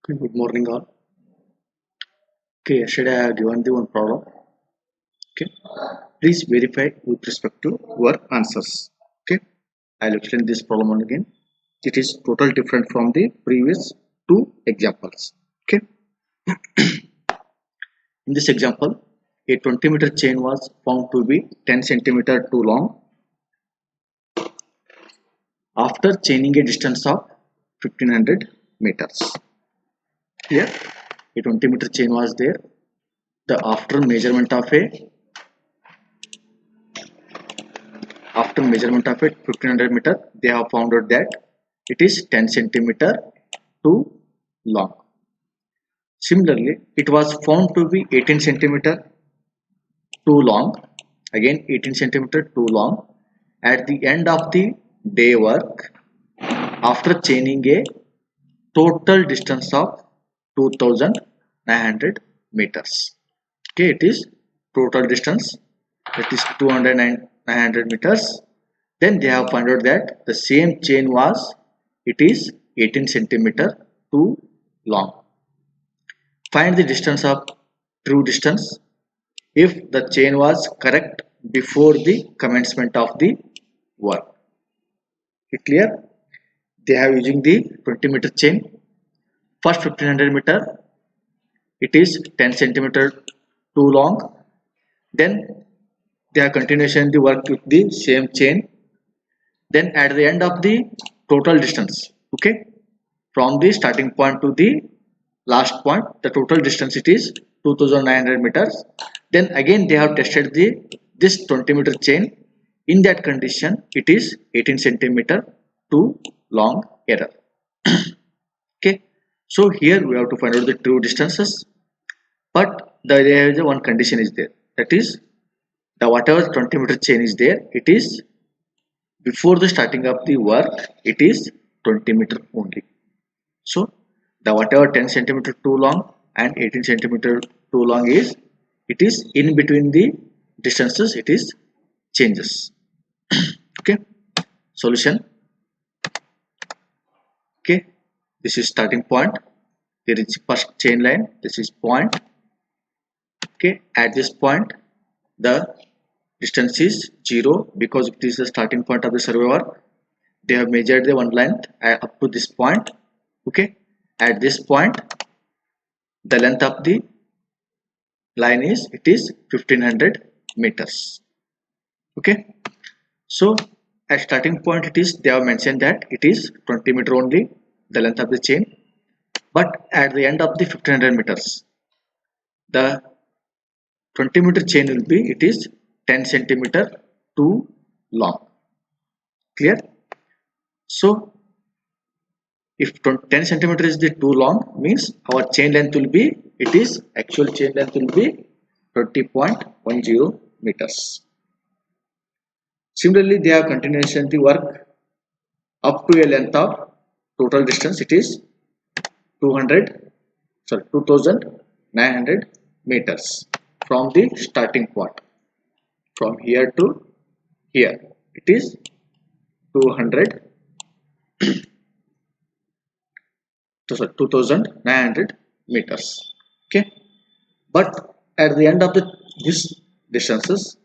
Okay, good morning all. Okay, yesterday I have given the one problem. Okay, please verify with respect to your answers. Okay, I'll explain this problem again. It is totally different from the previous two examples. Okay, in this example, a 20-meter chain was found to be 10 centimeter too long after chaining a distance of 1500 meters. Here, a 20-meter chain was there. The after measurement of it 1500 meter, they have found out that it is 10 centimeter too long. Similarly, it was found to be 18 centimeter too long, again 18 centimeter too long at the end of the day work after chaining a total distance of 2900 meters. Okay, it is total distance, that is 900 meters. Then they have found out that the same chain was, it is 18 centimeter too long. Find the distance of true distance if the chain was correct before the commencement of the work. Okay, clear? They have using the 20-meter chain. First 1500 meter, it is 10 centimeter too long. Then they are continuation the work with the same chain. Then at the end of the total distance, okay, from the starting point to the last point, the total distance it is 2900 meters. Then again they have tested the this 20-meter chain. In that condition, it is 18 centimeter too long error. Okay, so here we have to find out the true distances, but there is one condition is there, that is the whatever 20-meter chain is there, it is before the starting of the work, it is 20 meter only. So the whatever 10 centimeter too long and 18 centimeter too long is, it is in between the distances, it is changes. Okay, solution. Okay, this is starting point, there is first chain line, this is point. Okay, at this point the distance is 0 because it is the starting point of the survey work. They have measured the one length up to this point. Okay, at this point the length of the line is, it is 1500 meters. Okay, so at starting point, it is, they have mentioned that it is 20 meter only the length of the chain, but at the end of the 1500 meters the 20-meter chain will be, it is 10 centimeter too long. Clear? So if 10 centimeter is the too long, means our chain length will be, it is actual chain length will be 20.10 meters. Similarly, they have continuation the work up to a length of total distance, it is 2900 meters from the starting point. From here to here, it is 200 2900 meters. Okay, but at the end of this distances,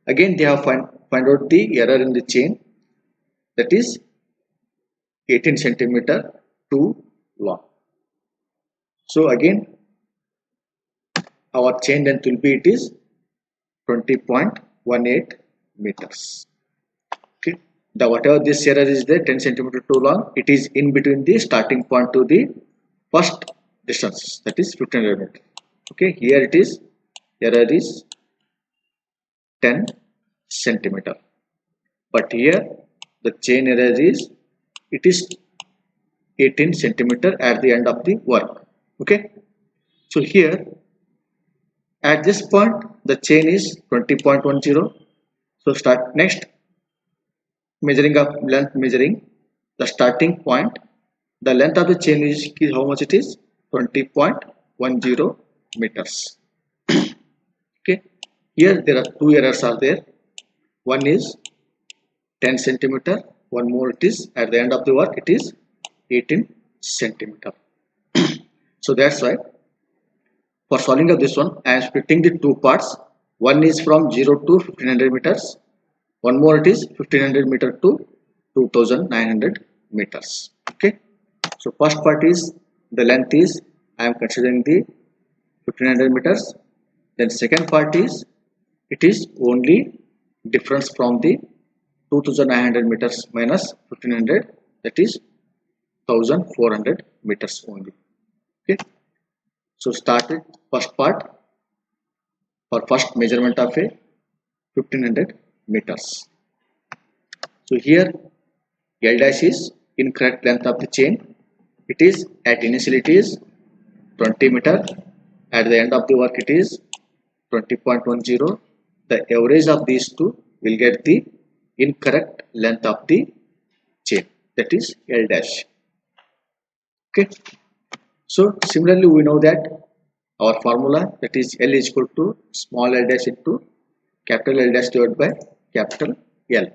again they have find out the error in the chain, that is 18 centimeter too long. So again our chain length will be, it is 20.18 meters. Okay, the whatever this error is there 10 centimeter too long, it is in between the starting point to the first distance, that is 1500 meters. Okay, here it is error is 10 centimeter, but here the chain error is, it is 18 centimeter at the end of the work. Okay, so here at this point the chain is 20.10. So start next measuring of length, measuring the starting point, the length of the chain is how much it is, 20.10 meters. Okay, here there are two errors are there, one is 10 centimeter, one more it is at the end of the work, it is 18 centimeter. So that's why for solving of this one, I am splitting the two parts. One is from 0 to 1500 meters. One more it is 1500 meter to 2900 meters. Okay. So first part is the length is I am considering the 1500 meters. Then second part is it is only difference from the 2900 meters minus 1500, that is 1400 meters only. Okay. So start with first part for first measurement of a 1500 meters. So here L dash is incorrect length of the chain. It is at initially it is 20 meter. At the end of the work it is 20.10. The average of these two will get the incorrect length of the chain, that is L dash. Okay. So similarly we know that our formula, that is L is equal to small l dash into capital L dash divided by capital L.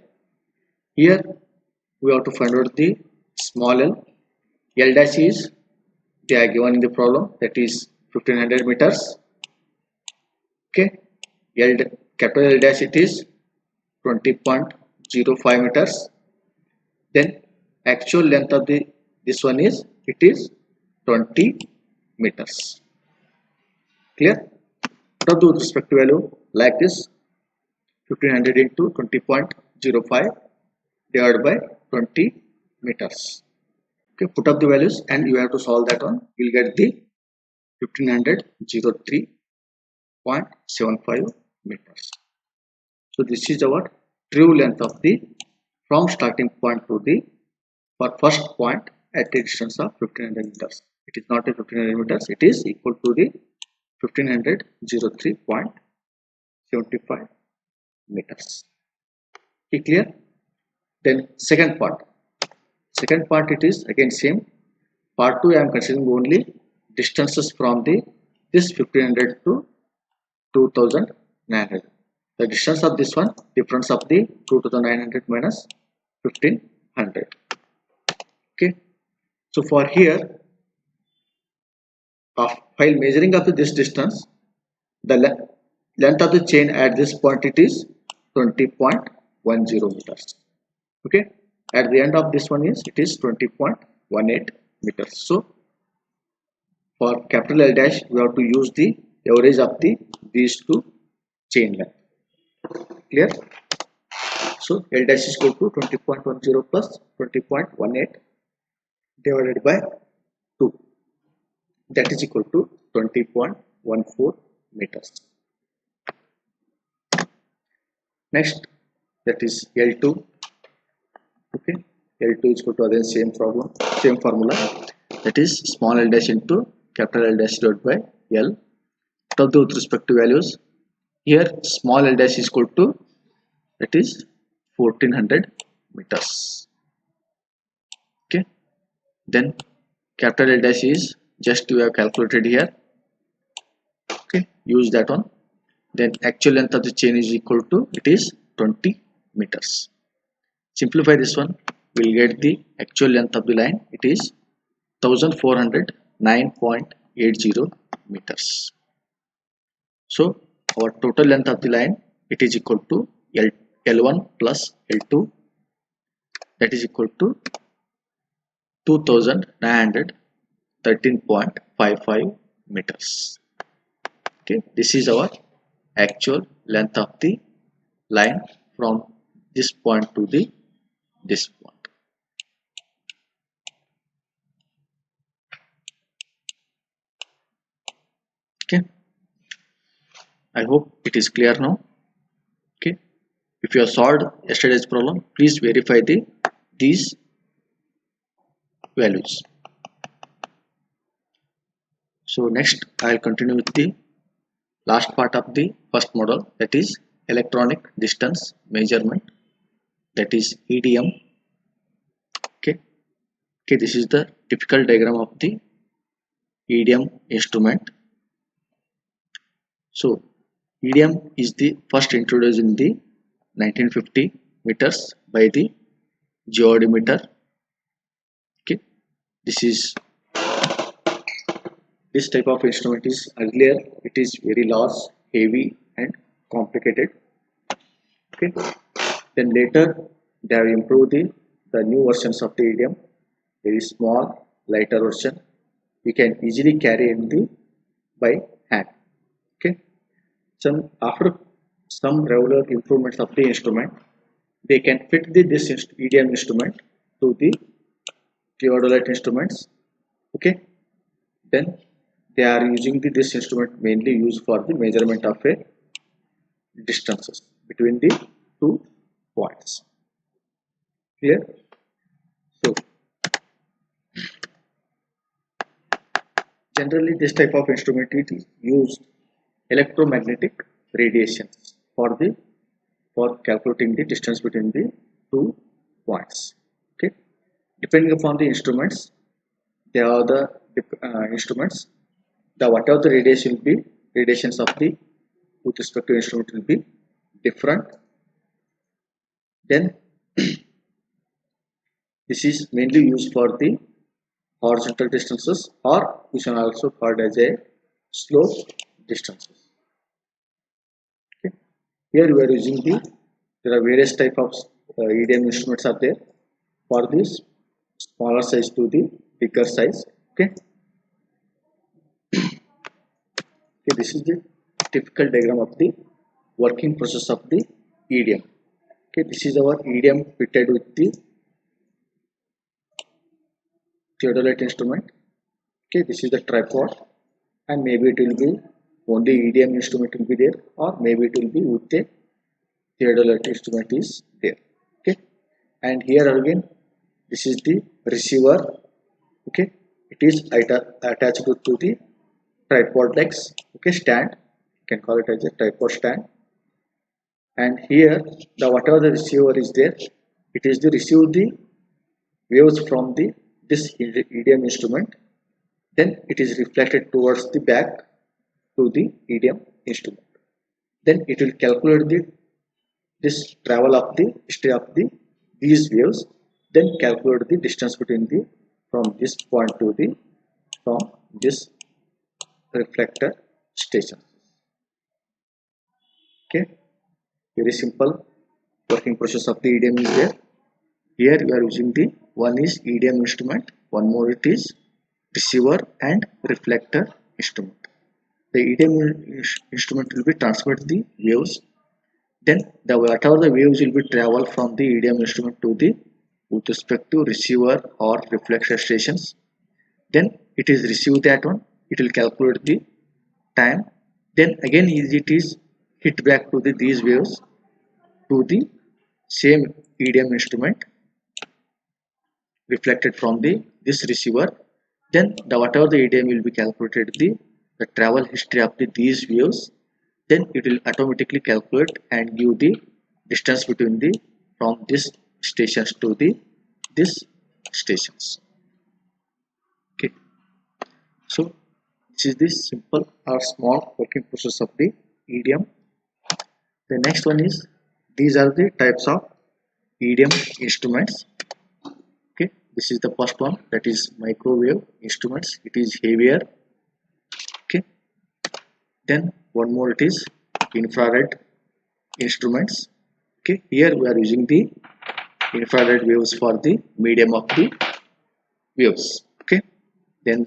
Here we have to find out the small l. L dash is they are given in the problem, that is 1500 meters. Okay. Capital L dash it is 20.05 meters. Then actual length of this one is it is 20 meters. Clear? Put the respective value like this: 1500 into 20.05 divided by 20 meters. Okay, put up the values and you have to solve that one. You'll get the 1503.75 meters. So this is our true length of the from starting point to the for first point at a distance of 1500 meters. It is not a 1500 meters, it is equal to the 1503.75 meters. Okay, clear? Then second part. Second part it is again same. Part 2 I am considering only distances from the this 1500 to 2900. The distance of this one, difference of the 2900 minus 1500. Okay. So for here, while measuring up to this distance, the length of the chain at this point it is 20.10 meters. Okay. At the end of this one is it is 20.18 meters. So for capital L dash we have to use the average of these two chain length. Clear? So L dash is equal to 20.10 plus 20.18 divided by 2, that is equal to 20.14 meters. Next, that is L2. Okay, L2 is equal to again same problem, same formula, that is small l dash into capital L dash divided by L. Put the respective values. Here small l dash is equal to, that is 1400 meters. Okay, then capital L dash is just we have calculated here. Okay, use that one. Then actual length of the chain is equal to, it is 20 meters. Simplify this one, we'll get the actual length of the line, it is 1409.80 meters. So our total length of the line, it is equal to L1 plus L2, that is equal to 2913.55 meters. Okay, this is our actual length of the line from this point to this point. Okay, I hope it is clear now. Okay, if you have solved yesterday's problem, please verify these values. So next I'll continue with the last part of the first model, that is electronic distance measurement, that is EDM. Okay, this is the typical diagram of the EDM instrument. So EDM is the first introduced in the 1950 meters by the geodemeter. Okay, this is This type of instrument is earlier it is very large, heavy and complicated. Okay, then later they have improved the new versions of the EDM, very small lighter version, we can easily carry in the by hand. Okay, some after some regular improvements of the instrument, they can fit this EDM instrument to the theodolite instruments. Okay, then they are using this instrument mainly used for the measurement of a distances between the two points. Clear? So generally this type of instrument it is used electromagnetic radiations for calculating the distance between the two points. Okay, depending upon the instruments, they are the instruments. The whatever the radiation will be, radiations of the with respect to instrument will be different. Then this is mainly used for the horizontal distances, or we can also called as a slope distances. Okay. Here we are using there are various type of EDM instruments are there for this smaller size to the bigger size. Okay. Okay, this is the typical diagram of the working process of the EDM. Okay, this is our EDM fitted with the theodolite instrument. Okay, this is the tripod, and maybe it will be only EDM instrument will be there, or maybe it will be with the theodolite instrument is there. Okay, and here again this is the receiver. Okay, it is attached to the tripod legs. Okay, stand, you can call it as a tripod stand. And here the whatever the receiver is there, it is the receive the waves from this EDM instrument, then it is reflected towards the back to the EDM instrument, then it will calculate this travel of the history of these waves, then calculate the distance between from this point to from this reflector station. Okay, very simple working process of the EDM is there. Here we are using the one is EDM instrument, one more it is receiver and reflector instrument. The EDM instrument will be transmit the waves, then whatever the waves will be travel from the EDM instrument to with respect to receiver or reflector stations, then it is received that one, it will calculate the time, then again it is hit back to these waves to the same EDM instrument reflected from this receiver, then whatever the EDM will be calculated the travel history of these waves, then it will automatically calculate and give the distance between from this stations to this stations. Okay, so this is this simple or small working process of the EDM. The next one is these are the types of EDM instruments. Okay, this is the first one, that is microwave instruments, it is heavier. Okay, then one more it is infrared instruments. Okay, here we are using the infrared waves for the medium of the waves. Okay, then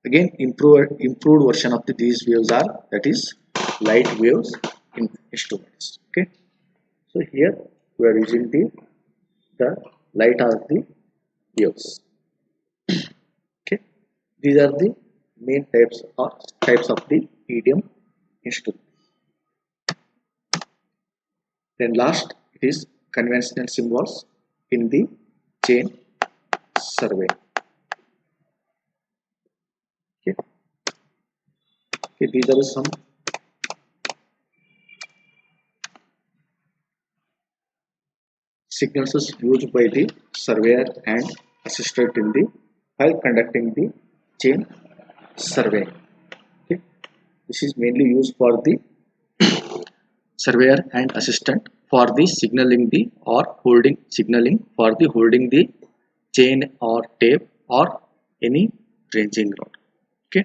again improved version of these waves are, that is light waves in instruments. Okay, so here we are using the light of the waves. Okay, these are the main types of the EDM instrument. Then last it is conventional symbols in the chain survey. Okay, okay, these are some signals used by the surveyor and assistant in while conducting the chain survey. Okay, this is mainly used for the surveyor and assistant for the signaling or holding signaling for the holding the chain or tape or any ranging rod. Okay,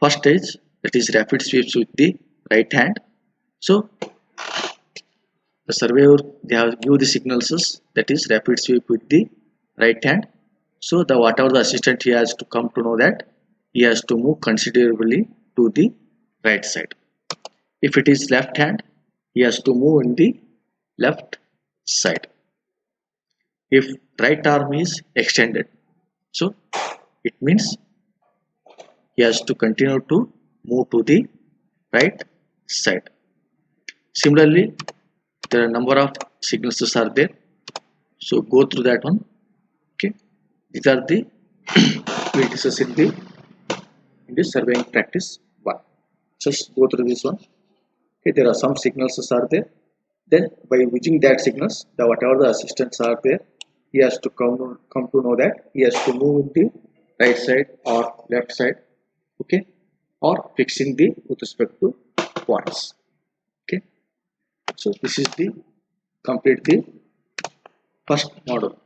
first stage, that is rapid sweeps with the right hand. So the surveyor, they have give the signals, that is rapid sweep with the right hand. So the whatever the assistant, he has to come to know that he has to move considerably to the right side. If it is left hand, he has to move in the left side. If right arm is extended, so it means he has to continue to move to the right side. Similarly, there are number of signals are there, so go through that one. Okay, these are the we'll discuss in this surveying practice one. Just go through this one. Okay, there are some signals are there. Then by using that signals, the whatever the assistants are there, he has to come to know that he has to move in the right side or left side. Okay, or fixing the with respect to points. Okay, so this is the complete the first model.